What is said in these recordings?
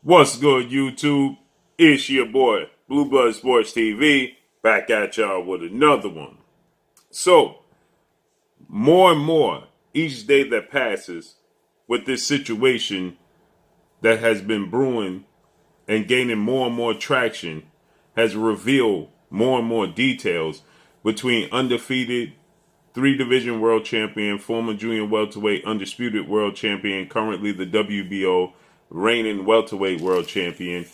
What's good, YouTube? It's your boy, Blue Blood Sports TV, back at y'all with another one. So, more and more, each day that passes with this situation that has been brewing and gaining more and more traction has revealed more and more details between undefeated three-division world champion, former junior welterweight undisputed world champion, currently the WBO reigning welterweight world champion,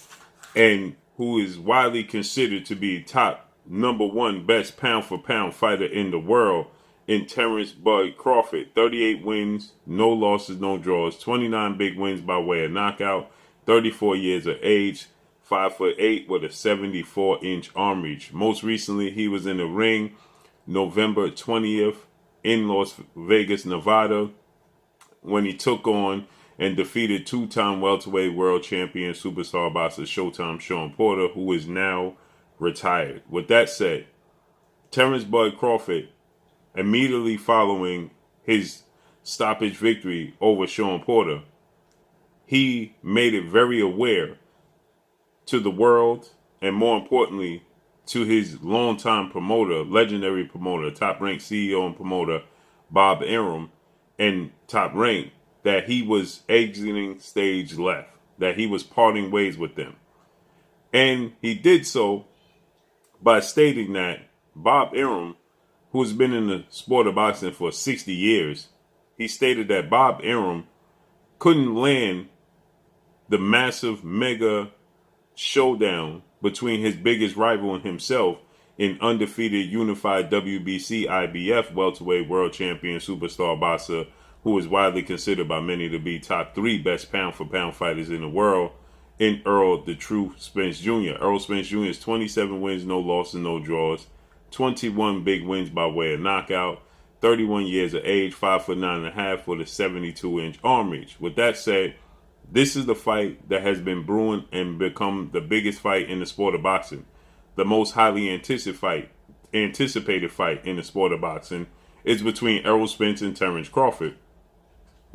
and who is widely considered to be top number one best pound-for-pound fighter in the world in Terence Bud Crawford. 38 wins, no losses, no draws, 29 big wins by way of knockout, 34 years of age, 5'8" with a 74-inch arm reach. Most recently, he was in the ring November 20th in Las Vegas, Nevada, when he took on and defeated two-time welterweight world champion superstar boxer Showtime Shawn Porter, who is now retired. With that said, Terence Bud Crawford, immediately following his stoppage victory over Shawn Porter, he made it very aware to the world, and more importantly, to his longtime promoter, legendary promoter, top-ranked CEO and promoter, Bob Arum, and Top Rank, that he was exiting stage left, that he was parting ways with them. And he did so by stating that Bob Arum, who has been in the sport of boxing for 60 years, he stated that Bob Arum couldn't land the massive mega showdown between his biggest rival and himself in undefeated unified WBC IBF welterweight world champion superstar boxer, who is widely considered by many to be top three best pound-for-pound fighters in the world, in Errol the True Spence Jr. Errol Spence Jr. is 27 wins, no losses, no draws, 21 big wins by way of knockout, 31 years of age, 5'9.5" with a 72-inch arm reach. With that said, this is the fight that has been brewing and become the biggest fight in the sport of boxing. The most highly anticipated fight in the sport of boxing is between Errol Spence and Terence Crawford.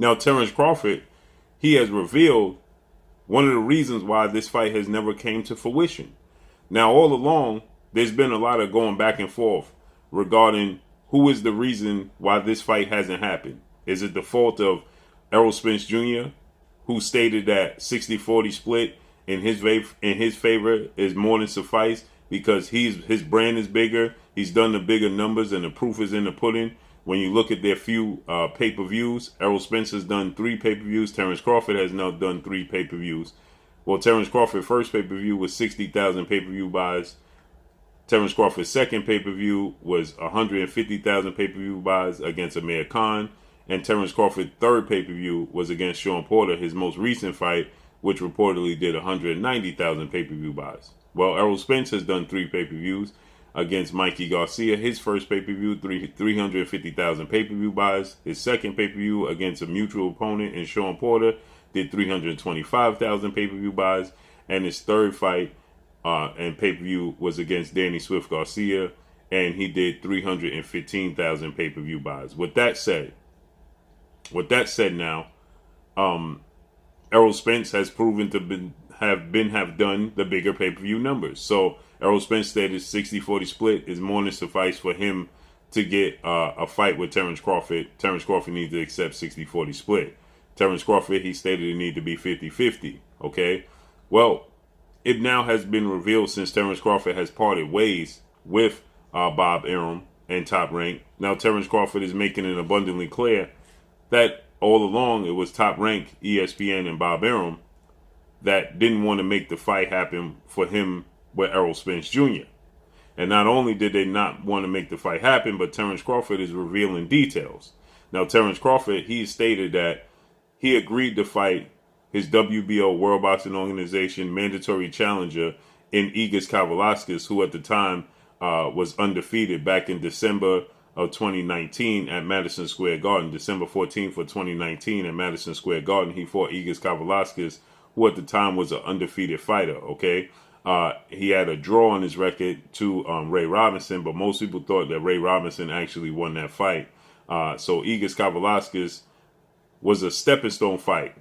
Now, Terence Crawford, he has revealed one of the reasons why this fight has never came to fruition. Now, all along, there's been a lot of going back and forth regarding who is the reason why this fight hasn't happened. Is it the fault of Errol Spence Jr., who stated that 60-40 split in his favor is more than suffice because his brand is bigger, he's done the bigger numbers, and the proof is in the pudding. When you look at their few pay-per-views, Errol Spence has done 3 pay-per-views. Terence Crawford has now done 3 pay-per-views. Well, Terence Crawford's first pay-per-view was 60,000 pay-per-view buys. Terence Crawford's second pay-per-view was 150,000 pay-per-view buys against Amir Khan. And Terence Crawford's third pay-per-view was against Shawn Porter, his most recent fight, which reportedly did 190,000 pay-per-view buys. Well, Errol Spence has done 3 pay-per-views against Mikey Garcia. His first pay-per-view, 350,000 pay-per-view buys. His second pay-per-view against a mutual opponent in Shawn Porter did 325,000 pay-per-view buys. And his third fight and pay-per-view was against Danny Swift Garcia, and he did 315,000 pay-per-view buys. With that said now, Errol Spence has proven to have done the bigger pay-per-view numbers. So Errol Spence stated 60-40 split is more than suffice for him to get a fight with Terence Crawford. Terence Crawford needs to accept 60-40 split. Terence Crawford, he stated it need to be 50-50. Okay, well, it now has been revealed since Terence Crawford has parted ways with Bob Arum and Top Rank. Now Terence Crawford is making it abundantly clear that all along it was Top Rank, ESPN, and Bob Arum that didn't want to make the fight happen for him with Errol Spence Jr. And not only did they not want to make the fight happen, but Terence Crawford is revealing details. Now, Terence Crawford, he stated that he agreed to fight his WBO World Boxing Organization mandatory challenger in Igis Kavalauskas, who at the time was undefeated back in December of 2019 at Madison Square Garden. December 14th of 2019 at Madison Square Garden, he fought Igis Kavalauskas, who at the time was an undefeated fighter, okay? He had a draw on his record to Ray Robinson, but most people thought that Ray Robinson actually won that fight. So Igis Kavalauskas was a stepping stone fight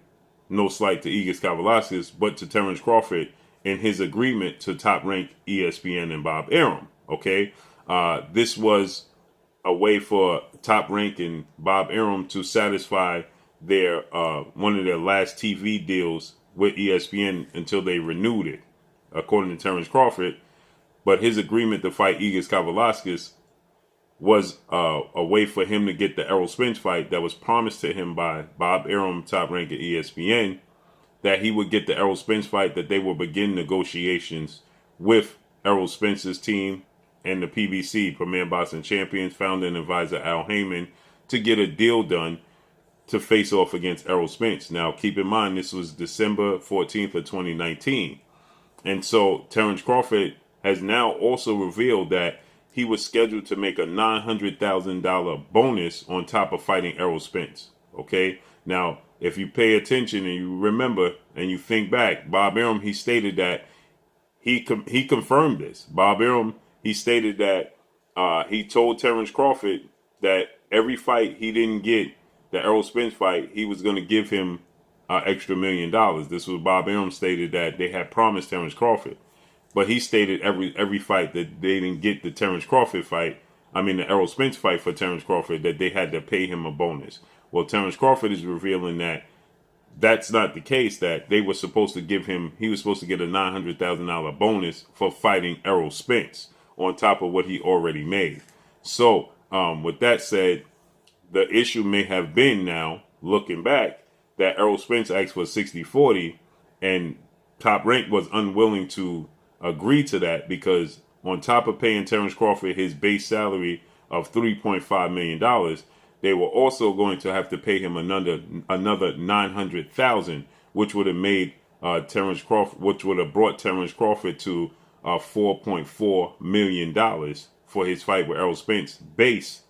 no slight to Igor Kavalauskas, but to Terence Crawford in his agreement to Top Rank, ESPN, and Bob Arum. Okay, this was a way for Top Rank and Bob Arum to satisfy their one of their last TV deals with ESPN until they renewed it, according to Terence Crawford. But his agreement to fight Igor Kavalauskas was a way for him to get the Errol Spence fight that was promised to him by Bob Arum, Top Rank at ESPN, that he would get the Errol Spence fight, that they will begin negotiations with Errol Spence's team and the PBC, Premier Boxing Champions, founder and advisor Al Heyman, to get a deal done to face off against Errol Spence. Now, keep in mind, this was December 14th of 2019. And so Terence Crawford has now also revealed that he was scheduled to make a $900,000 bonus on top of fighting Errol Spence. Okay? Now, if you pay attention and you remember and you think back, Bob Arum, he stated that he confirmed this. Bob Arum, he stated that he told Terence Crawford that every fight he didn't get, the Errol Spence fight, he was going to give him an extra $1 million. This was Bob Arum stated that they had promised Terence Crawford. But he stated every fight that they didn't get the Terence Crawford fight, the Errol Spence fight for Terence Crawford, that they had to pay him a bonus. Well, Terence Crawford is revealing that that's not the case, that they were supposed to give him, he was supposed to get a $900,000 bonus for fighting Errol Spence on top of what he already made. So, with that said, the issue may have been now, looking back, that Errol Spence asked for 60-40 and Top Rank was unwilling to agree to that, because on top of paying Terence Crawford his base salary of $3.5 million, they were also going to have to pay him another $900,000, which would have made Terence Crawford, which would have brought Terence Crawford to $4.4 million for his fight with Errol Spence, base,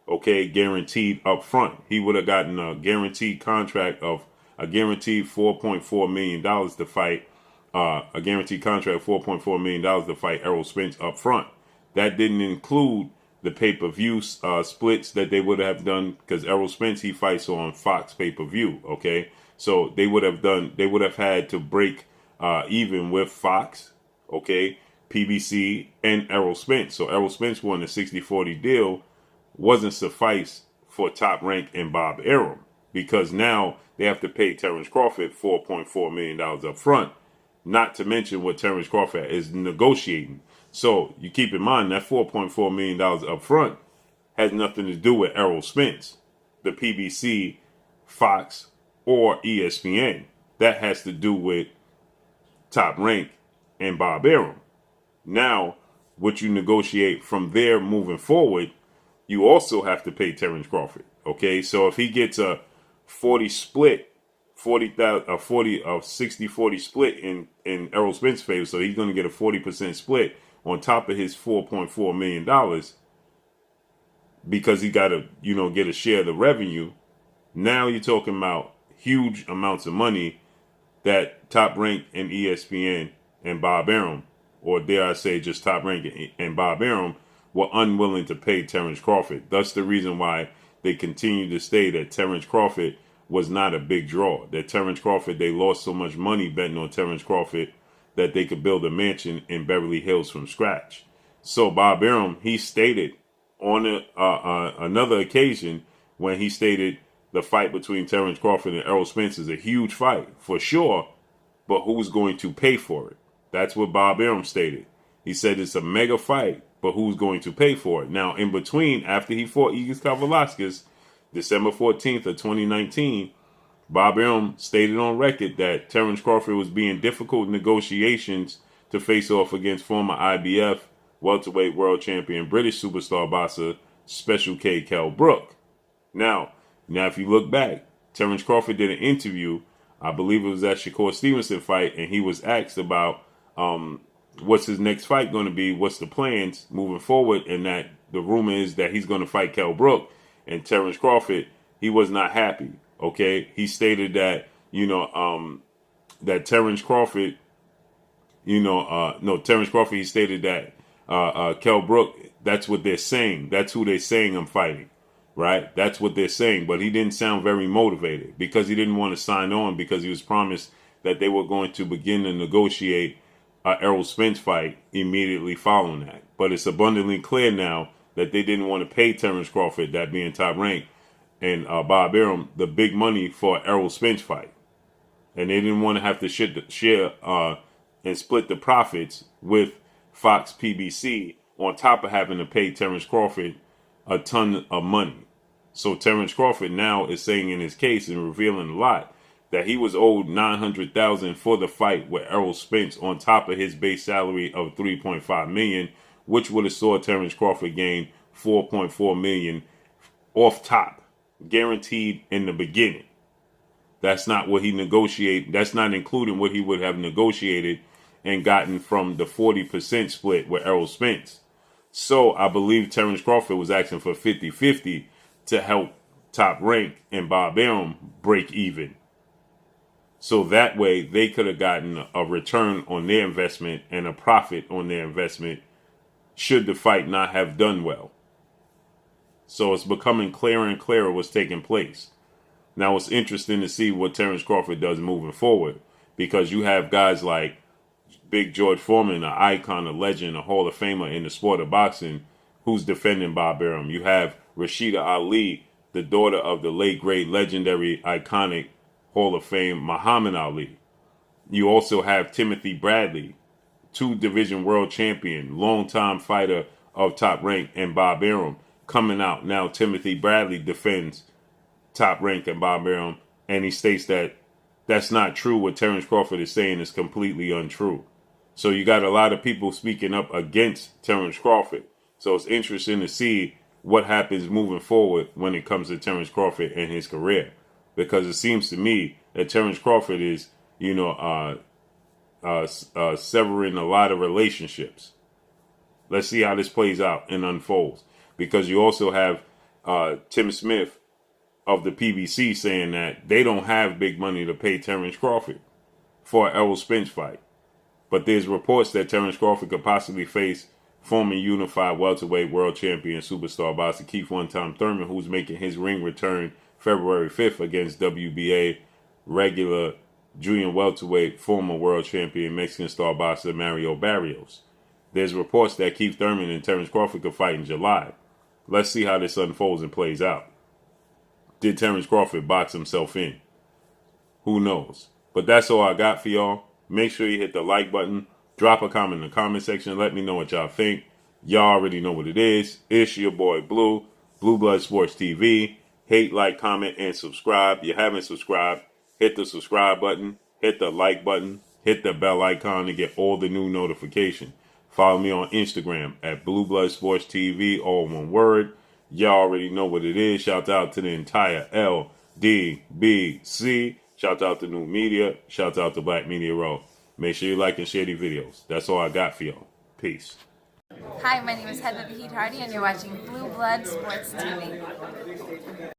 okay, guaranteed up front. He would have gotten a guaranteed contract of a guaranteed $4.4 million to fight. A guaranteed contract of $4.4 million to fight Errol Spence up front. That didn't include the pay-per-view splits that they would have done, because Errol Spence, he fights on Fox pay-per-view, okay? So they would have had to break even with Fox, okay, PBC, and Errol Spence. So Errol Spence won a 60-40 deal, wasn't suffice for Top Rank and Bob Arum, because now they have to pay Terence Crawford $4.4 million up front. Not to mention what Terence Crawford is negotiating. So you keep in mind that $4.4 million up front has nothing to do with Errol Spence, the PBC, Fox, or ESPN. That has to do with Top Rank and Bob Arum. Now, what you negotiate from there moving forward, you also have to pay Terence Crawford. Okay, so if he gets a 40 split, 60-40 split in Errol Spence's favor, so he's going to get a 40% split on top of his $4.4 million, because he got to, get a share of the revenue. Now you're talking about huge amounts of money that Top Rank and ESPN and Bob Arum, or dare I say just Top Rank and Bob Arum, were unwilling to pay Terence Crawford. That's the reason why they continue to say that Terence Crawford was not a big draw. That Terence Crawford, they lost so much money betting on Terence Crawford that they could build a mansion in Beverly Hills from scratch. So Bob Arum, he stated on another occasion, when he stated the fight between Terence Crawford and Errol Spence is a huge fight, for sure, but who's going to pay for it? That's what Bob Arum stated. He said it's a mega fight, but who's going to pay for it? Now, in between, after he fought Igor Kavalauskas, December 14th of 2019, Bob Arum stated on record that Terence Crawford was being difficult negotiations to face off against former IBF welterweight world champion British superstar boxer Special K. Kell Brook. Now, if you look back, Terence Crawford did an interview, I believe it was that Shakur Stevenson fight, and he was asked about what's his next fight going to be, what's the plans moving forward, and that the rumor is that he's going to fight Kell Brook. And Terence Crawford, he was not happy. Okay, he stated that that Terence Crawford, Terence Crawford, he stated that Kell Brook, that's what they're saying. That's who they're saying I'm fighting. right? That's what they're saying. But he didn't sound very motivated because he didn't want to sign on because he was promised that they were going to begin to negotiate a Errol Spence fight immediately following that. But it's abundantly clear now that they didn't want to pay Terence Crawford, that being Top Rank, and Bob Arum the big money for Errol Spence fight. And they didn't want to have to share and split the profits with Fox PBC on top of having to pay Terence Crawford a ton of money. So Terence Crawford now is saying in his case and revealing a lot that he was owed $900,000 for the fight with Errol Spence on top of his base salary of $3.5 million, which would have saw Terence Crawford gain $4.4 million off top, guaranteed in the beginning. That's not what he negotiated. That's not including what he would have negotiated and gotten from the 40% split with Errol Spence. So I believe Terence Crawford was asking for 50-50 to help Top Rank and Bob Arum break even. So that way they could have gotten a return on their investment and a profit on their investment should the fight not have done well. So it's becoming clearer and clearer what's taking place. Now it's interesting to see what Terence Crawford does moving forward, because you have guys like Big George Foreman, an icon, a legend, a Hall of Famer in the sport of boxing, who's defending Bob Arum. You have Rashida Ali, the daughter of the late, great, legendary, iconic Hall of Fame Muhammad Ali. You also have Timothy Bradley, two-division world champion, longtime fighter of Top Rank, and Bob Arum coming out. Now Timothy Bradley defends Top Rank and Bob Arum, and he states that that's not true. What Terence Crawford is saying is completely untrue. So you got a lot of people speaking up against Terence Crawford. So it's interesting to see what happens moving forward when it comes to Terence Crawford and his career, because it seems to me that Terence Crawford is, severing a lot of relationships. Let's see how this plays out and unfolds, because you also have Tim Smith of the PBC saying that they don't have big money to pay Terence Crawford for an Errol Spence fight. But there's reports that Terence Crawford could possibly face former unified welterweight world champion superstar boxer Keith One-Time Thurman, who's making his ring return February 5th against WBA regular junior welterweight former world champion Mexican star boxer Mario Barrios. There's reports that Keith Thurman and Terence Crawford could fight in July. Let's see how this unfolds and plays out. Did Terence Crawford box himself in? Who knows? But that's all I got for y'all. Make sure you hit the like button. Drop a comment in the comment section. Let me know what y'all think. Y'all already know what it is. It's your boy Blue Blood Sports TV. Hate, like, comment, and subscribe. If you haven't subscribed, hit the subscribe button. Hit the like button. Hit the bell icon to get all the new notifications. Follow me on Instagram at Blue Blood Sports TV, all one word. Y'all already know what it is. Shout out to the entire LDBC. Shout out to New Media. Shout out to Black Media Row. Make sure you like and share these videos. That's all I got for y'all. Peace. Hi, my name is Heather the Heat Hardy, and you're watching Blue Blood Sports TV.